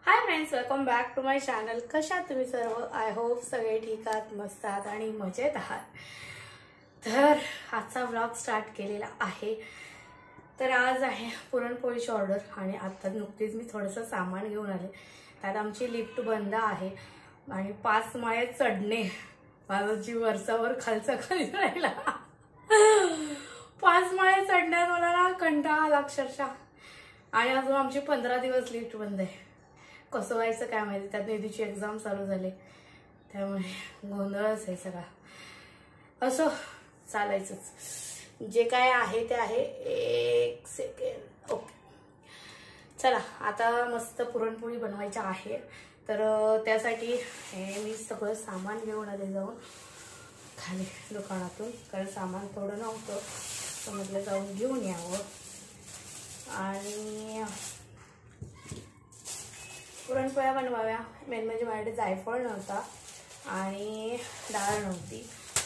High friends, welcome back to my channel. कशा तुम्ही सर्व? आय होप सगळे ठीक आहात, मस्त आहात आणि मजेत आहात। तर आजचा व्लॉग स्टार्ट केलेला आहे। तर आज आहे पुरणपोळीची ऑर्डर आणि आता नुकतीच मी थोडंसं सामान घेऊन आले। त्यात आमची लिफ्ट बंद आहे आणि 5 माळे चढणे माझा जीव वरचावर खालचा खाली राहिला। 5 माळे चढण्यात मला ना कंटाळा आला अक्षरशः। आणि अजून आमची 15 दिवस लिफ्ट बंद आहे। कसं व्हायचं काय माहिती, त्यात निधीची एक्झाम चालू झाली, त्यामुळे गोंधळच आहे सगळा। असं चालायचंच, जे काय आहे ते आहे। एक सेकंड, ओके। चला आता मस्त पुरणपोळी बनवायची आहे। तर त्यासाठी हे मी सगळं सामान घेऊन आले जाऊन खाली दुकानातून, कारण सामान थोडं नव्हतं, तर म्हटलं जाऊन घेऊन यावं। आणि पुरणपोळ्या बनवाव्या। मेन म्हणजे माझ्याकडे जायफळ नव्हता आणि डाळ नव्हती।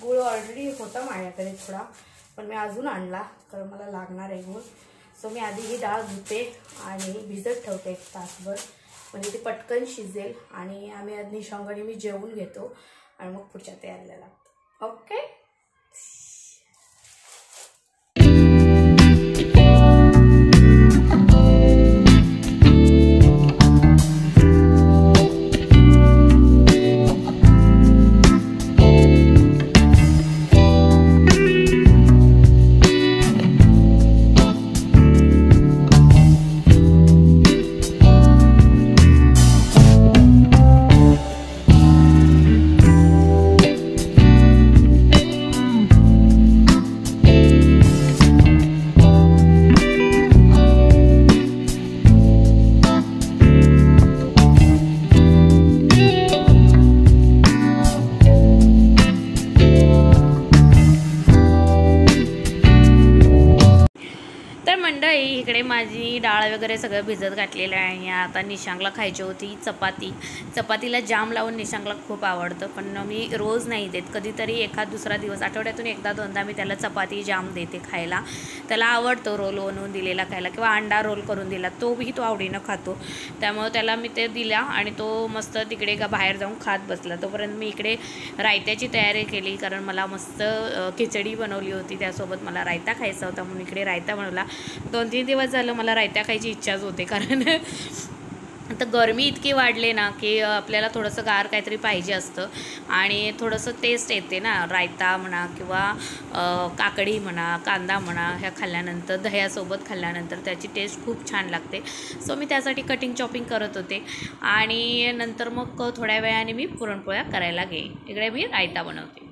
गूळ ऑलरेडी होता माझ्याकडे थोडा, पण मी अजून आणला कारण मला लागणार आहे गूळ। सो मी आधी ही डाळ धुते आणि भिजत ठेवते 1 तासभर, म्हणजे ती पटकन शिजेल। आणि आम्ही आज निशांग आणि मी जेवून घेतो आणि मग पुढच्या तयारीला लागतो। ओके। इकडे माझी डाळ वगैरे सगळं भिजत घातलेलं आहे। आता निशांगला खायची होती चपाती। चपातीला जाम लावून निशांगला खूप आवडतं, पण मी रोज नाही देत, कधीतरी एखाद दुसरा दिवस, आठवड्यातून एकदा दोनदा मी त्याला चपाती जाम देते खायला। त्याला आवडतो रोल बनवून दिलेला खायला, किंवा अंडा रोल करून दिला तोही तो आवडीनं खातो। त्यामुळे त्याला मी ते दिला आणि तो मस्त तिकडे बाहेर जाऊन खात बसला। तोपर्यंत मी इकडे रायत्याची तयारी केली, कारण मला मस्त खिचडी बनवली होती, त्यासोबत मला रायता खायचा होता, म्हणून इकडे रायता बनवला। 2-3 दिवस झालं मला रायता खायची इच्छाच होते, कारण आता गरमी इतकी वाढले ना की आपल्याला थोडंसं गार काहीतरी पाहिजे असतं आणि थोडंसं टेस्ट येते ना। रायता म्हणा किंवा काकडी म्हणा, कांदा म्हणा, ह्या खाल्ल्यानंतर दह्यासोबत खाल्ल्यानंतर त्याची टेस्ट खूप छान लागते। सो मी त्यासाठी कटिंग चॉपिंग करत होते आणि नंतर मग थोड्या वेळाने मी पुरणपोळ्या करायला घेईन। इकडे मी रायता बनवते।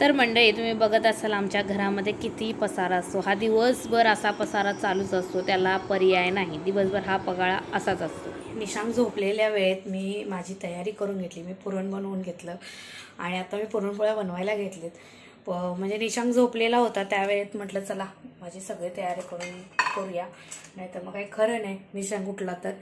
तर मंडळी, तुम्ही बघत असाल आमच्या घरामध्ये किती पसारा असतो। हा दिवसभर असा पसारा चालूच असतो, त्याला पर्याय नाही। दिवसभर हा पगाळा असाच असतो। निशांग झोपलेल्या वेळेत मी माझी तयारी करून घेतली। मी पुरण बनवून घेतलं आणि आता मी पुरणपोळ्या बनवायला घेतलेत। म्हणजे निशांग झोपलेला होता त्यावेळेत म्हटलं चला माझी सगळी तयारी करूया, नाहीतर मग काही खरं नाही निशांग उठला तर।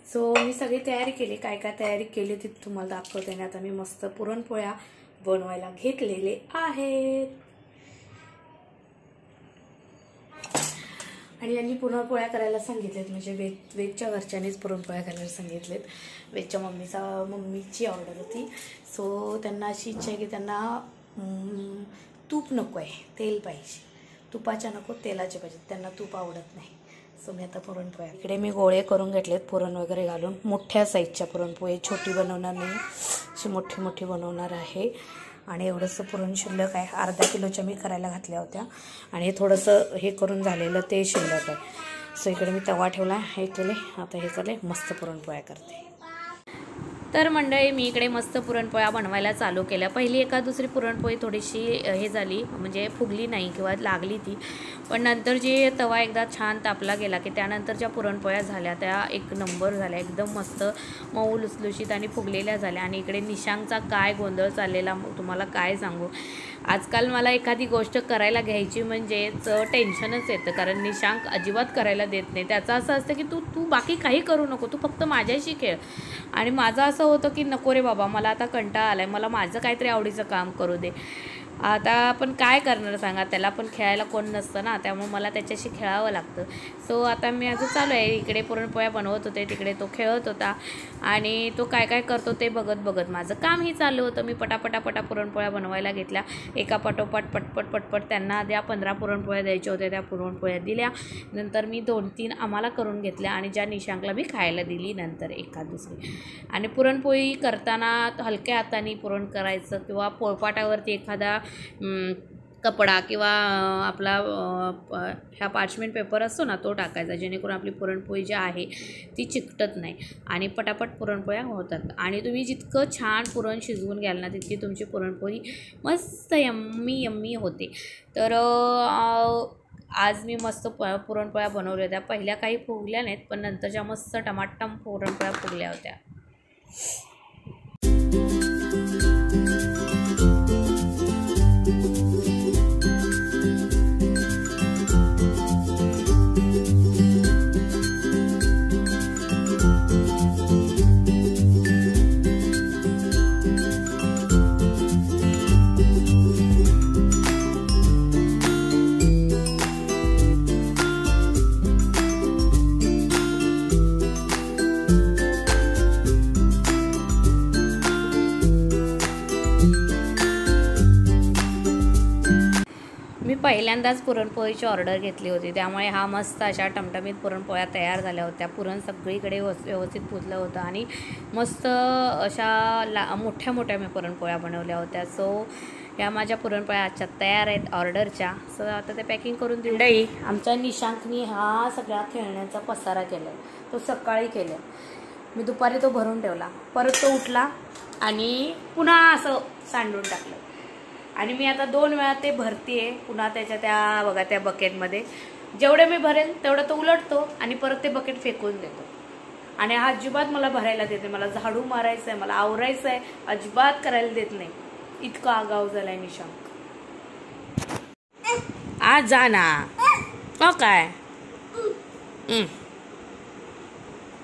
सो मी सगळी तयारी केली, काय काय तयारी केली ती तुम्हाला दाखवते। आणि आता मी मस्त पुरणपोळ्या बनवायला घेतलेले आहेत। आणि यांनी पुरणपोळ्या करायला सांगितलेत, म्हणजे वेदच्या घरच्यांनीच पुरणपोळ्या करायला सांगितलेत। वेदच्या मम्मीची ऑर्डर होती। सो त्यांना अशी इच्छा आहे की त्यांना तूप नको आहे, तेल पाहिजे। तुपाच्या नको, तेलाचे पाहिजे, त्यांना तूप आवडत नाही। सो मी आता पुरणपोळ्या, इकडे मी गोळे करून घेतलेत पुरण वगैरे घालून। मोठ्या साईजच्या पुरणपोळी, छोटी बनवणार नाही, अशी मोठी बनवणार आहे। आणि एवढंसं पुरण शिल्लक आहे, अर्धा किलोच्या मी करायला घातल्या होत्या आणि हे थोडंसं हे करून झालेलं ते शिल्लक आहे। सो इकडे मी तवा ठेवला, हे केले, आता हे केले, मस्त पुरणपोळ्या करते। तर मंडळी मी इकडे मस्त पुरणपोळ्या बनवायला चालू केल्या. पहिली एका दुसरी पुरणपोळी थोडीशी हे झाली, म्हणजे फुगली नाही किंवा लागली ती, पण नंतर जे तवा एकदा छान तापला गेला की त्यानंतरच्या पुरणपोळ्या झाल्या त्या एक नंबर झाल्या, एकदम मस्त मऊ लुसलुशीत आणि फुगलेल्या झाल्या. आणि इकडे निशांगचा काय गोंधळ चाललेला तुम्हाला काय सांगू. आजकाल मला एखादी गोष्ट करायला घ्यायची म्हणजेच टेन्शनच येतं, कारण निशांक अजिबात करायला देत नाही. त्याचं असं असतं की तू बाकी काही करू नको, तू फक्त माझ्याशी खेळ. आणि माझं असं होतं की नको रे बाबा, मला आता कंटाळा आला आहे, मला माझं काहीतरी आवडीचं काम करू दे. आता आपण काय करणार सांगा, त्याला पण खेळायला कोण नसतं ना, त्यामुळे मला त्याच्याशी खेळावं लागतं. सो आता मी असं चालू आहे, इकडे पुरणपोळ्या बनवत होते, तिकडे तो खेळत होता आणि तो काय काय करतो ते बघत बघत माझं कामही चालू होतं. मी पटापटा पुरणपोळ्या बनवायला घेतल्या, एका पाठोपाठ पटपट त्यांना द्या 15 पुरणपोळ्या द्यायच्या होत्या, त्या पुरणपोळ्या दिल्या. नंतर मी 2-3 आम्हाला करून घेतल्या आणि ज्या निशांकला मी खायला दिली नंतर एखाद दुसरी. आणि पुरणपोळी करताना हलक्या हाताने पुरण करायचं किंवा पोळपाटावरती एखादा कपडा किंवा आपला ह्या पार्चमेंट पेपर असतो ना तो टाकायचा, जेणेकरून आपली पुरणपोळी जी आहे ती चिकटत नाही आणि पटापट पुरणपोळ्या होतात. आणि तुम्ही जितकं छान पुरण शिजवून घ्याल ना तितकी तुमची पुरणपोळी मस्त यम्मी होते. तर आज मी मस्त पुरणपोळ्या बनवल्या होत्या. पहिल्या काही फुगल्या नाहीत, पण नंतरच्या मस्त टमाटम पुरणपोळ्या फुगल्या होत्या. मी पहिल्यांदाच पुरणपोळीची ऑर्डर घेतली होती, त्यामुळे हा मस्त अशा टमटमीत पुरणपोळ्या तयार झाल्या होत्या. पुरण सगळीकडे व्यवस्थित पुजलं होतं आणि मस्त अशा मोठ्या मी पुरणपोळ्या बनवल्या होत्या. सो या माझ्या पुरणपोळ्या आजच्या तयार आहेत ऑर्डरच्या. सो आता ते पॅकिंग करून देऊ. आमच्या निशांकनी हा सगळा खेळण्याचा पसारा केला आहे, तो सकाळी केला. मी दुपारी तो भरून ठेवला, परत तो उठला आणि पुन्हा असं सांडून टाकलं. आणि मी आता 2 वेळा ते भरतीये पुन्हा त्याच्या त्या बघा त्या बकेटमध्ये. जेवढे मी भरेल तेवढं तो उलटतो आणि परत ते बकेट फेकून देतो. आणि हा अजिबात मला भरायला देत नाही. मला झाडू मारायचं आहे, मला आवरायचं आहे, अजिबात करायला देत नाही. इतका आगाऊ झालाय निशांक. आज जा ना. हो काय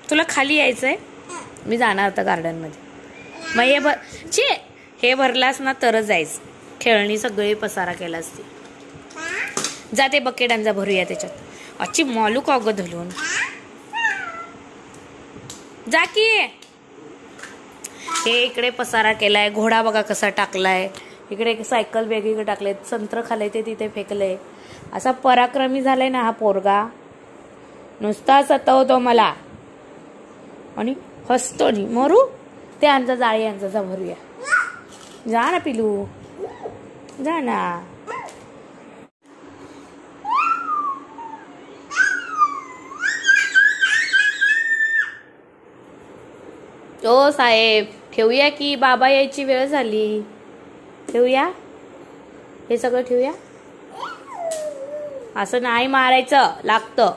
तुला खाली यायचंय? मी जाणार आता गार्डनमध्ये. मग हे भरलास ना तरच जायचं. खेळणी सगळी पसारा केला असते. जाते बकेटांचा भरूया त्याच्यात. अच्छी मालू का ग धलून जा की. हे इकडे पसारा केलाय, घोडा बघा कसा टाकलाय, इकडे सायकल वेगवेगळे टाकले, संत्र खाल्लंय ते तिथे फेकलंय. असा पराक्रमी झालाय ना हा पोरगा, नुसता सतावतो मला आणि हसतो नी. मरू ते आमचा जाळी यांचा भरूया. जा ना पिलू, जा ना. ओ साहेब ठेवूया की, बाबा यायची वेळ झाली. ठेवूया हे सगळं, ठेवूया. असं नाही मारायचं, लागतं.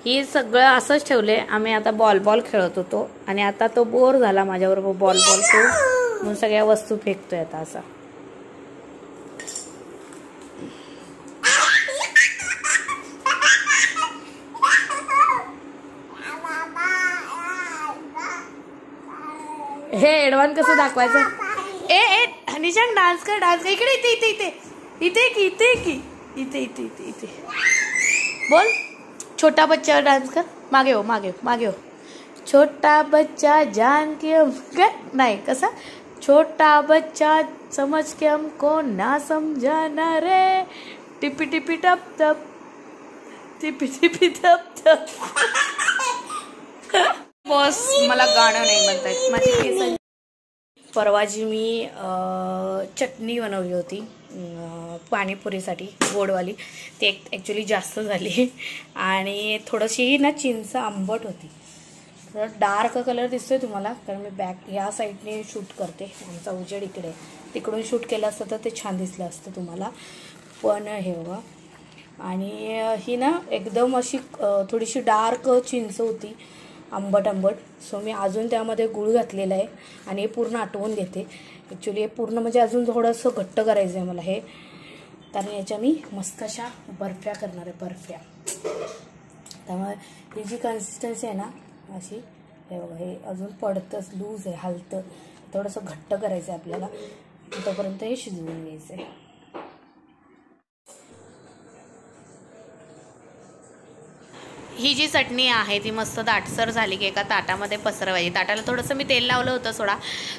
ही सगळं असंच ठेवले. आम्ही आता बॉल खेळत होतो आणि आता तो बोर झाला माझ्याबरोबर बॉल खेळ म्हणून सगळ्या वस्तू फेकतोय आता असा. हे एडवान्स कसं दाखवायचं? ए निशांक डान्स कर. इकडे इथे बोल. छोटा बच्चा डांस कर. मागे हो. छोटा बच्चा जान के नहीं कसा. छोटा बच्चा समझ के हमको ना समझाना रे. टिपी टिपी टप टप टिपी टप टप. बॉस मला गाणं नाही म्हणतायत माझे केस. परवा जी मी चटणी बनवली होती पाणीपुरीसाठी गोडवाली, ती ॲक्च्युली जास्त झाली आणि थोडीशी ना चिंच आंबट होती. तर डार्क कलर दिसतोय तुम्हाला, कारण मी बॅक या साईडने शूट करते, आमचा उजेड इकडे, तिकडून शूट केलं असतं तर ते छान दिसलं असतं तुम्हाला. पण हे बघा, आणि ही ना एकदम अशी थोडीशी डार्क चिंच होती, आंबट आंबट. सो मी अजून त्यामध्ये गूळ घातलेला आहे आणि हे पूर्ण आटवून घेते. ॲक्च्युली हे पूर्ण म्हणजे अजून थोडंसं घट्ट करायचं आहे मला हे, कारण याच्या मी मस्त अशा बर्फ्या करणार आहे, बर्फ्या. त्यामुळे ही जी कन्सिस्टन्सी आहे ना अशी, हे बघा, हे अजून पडतंच, लूज आहे, हलतं, थोडंसं घट्ट करायचं आहे आपल्याला, तोपर्यंत हे शिजवून घ्यायचं आहे. ही जी चटणी आहे ती मस्त दाटसर झाली की एका ताटामध्ये पसरवायची. ताटाला थोडंसं मी तेल लावलं होतं सोडा,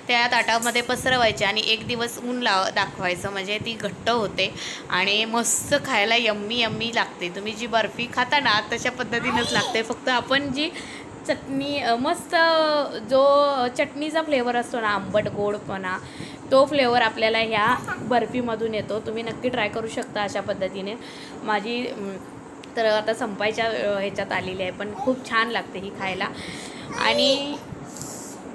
त्या ताटामध्ये पसरवायचे आणि एक दिवस ऊन दाखवायचं, म्हणजे ती घट्ट होते आणि मस्त खायला यम्मी यम्मी लागते. तुम्ही जी बर्फी खाता ना तशा पद्धतीनंच लागते, फक्त आपण जी चटणी मस्त जो चटणीचा फ्लेवर असतो ना, आंबट गोडपणा, तो फ्लेवर आपल्याला ह्या बर्फीमधून येतो. तुम्ही नक्की ट्राय करू शकता अशा पद्धतीने. माझी तर आता संपायच्या ह्याच्यात आलेली आहे, पण खूप छान लागते ही खायला. आणि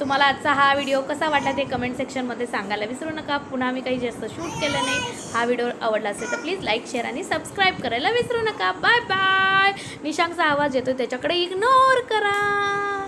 तुम्हाला आजचा हा व्हिडिओ कसा वाटला ते कमेंट सेक्शनमध्ये सांगायला विसरू नका. पुन्हा मी काही जास्त शूट केलं नाही. हा व्हिडिओ आवडला असेल तर प्लीज लाईक, शेअर आणि सबस्क्राईब करायला विसरू नका. Bye bye. निशांकचा आवाज येतो त्याच्याकडे इग्नोर करा.